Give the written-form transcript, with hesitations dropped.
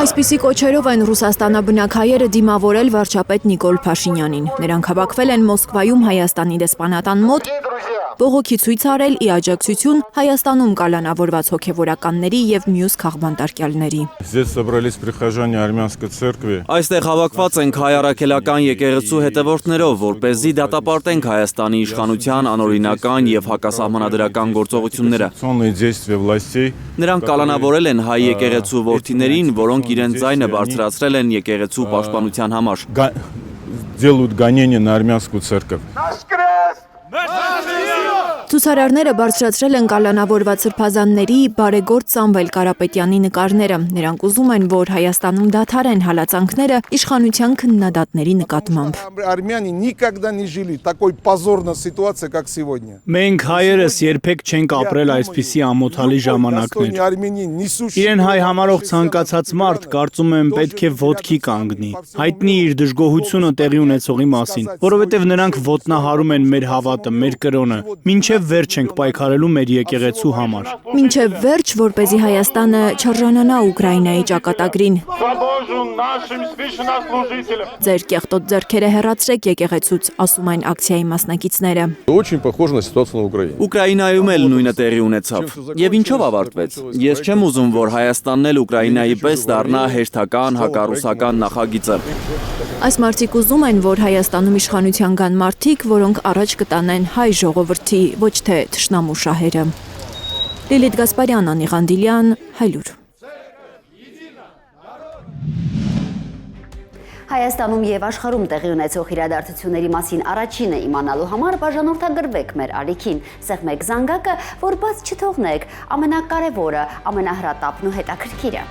Այսպիսի կոչերով են Ռուսաստանաբնակ հայերը դիմավորել վարչապետ Նիկոլ Փաշինյանին։ Նրանք հավաքվել են Մոսկվայում Հայաստանի դեսպանատան մոտ, բողոքի ցույց արել ի աջակցություն Հայաստանում կալանավորված հոգևորականների եւ մյուս քաղբանտարկյալների։ Այստեղ հավաքված ենք հայ առաքելական եկեղեցու հետևորդներով, որպեսզի դատապարտենք Հայաստանի իշխանության անօրինական եւ հակասահմանադրական գործողությունները։ Նրանք կալանավորել են հայ եկեղեցու որդիներին, որոնք իրենց ձայնը բարձրացրել են եկեղեցու պաշտպանության համար։ Ցուցարարները բարձրացրել են կալանավորված սրբազանների բարեգործ Սամվել Կարապետյանի նկարները։ Նրանք ուզում են, որ Հայաստանում դադարեն հալածանքները իշխանության քննադատների նկատմամբ։ Մենք հայերս երբեք չենք ապրել այսպիսի ամոթալի ժամանակներ։ Իրեն հայ համարող ցանկացած մարդ կարծում եմ պետք է ոտքի կանգնի, հայտնի իր դժգոհությունը տեղի ունեցողի մասին, որովհետև նրանք ոտնահարում են մեր հավատը, մեր կրոնը, մինչև վերջ ենք պայքարելու մեր եկեղեցու համար։ Մինչև վերջ, որպեսզի Հայաստանը չարժանանա Ուկրաինայի ճակատագրին։ Ձեր կեղտոտ ձեռքերը հեռացրեք եկեղեցուց, ասում են ակցիայի մասնակիցները։ Ուկրաինայում էլ նույնը տեղի ունեցավ։ Եվ ինչով ավարտվեց։ Ես չեմ ուզում, որ Հայաստանն էլ Ուկրաինայի պես դառնա հերթական հակառուսական նախագիծը։ Այս մարդիկ ուզում են, որ Հայաստանում իշխանության գան մարդիկ, որոնք առաջ կտանեն հայ ժողովրդի, ոչ թե թշնամու շահերը։ Լիլիթ Գասպարյան, Անի Ղանդիլյան, Հայլուր։ Հայաստանում եւ աշխարհում տեղի ունեցող իրադարձությունների մասին առաջինը իմանալու համար բաժանորդագրվեք մեր ալիքին, սեղմեք զանգակը, որ բաց չթողնեք ամենակարևորը, ամենահրատապն ու հետաքրքիրը։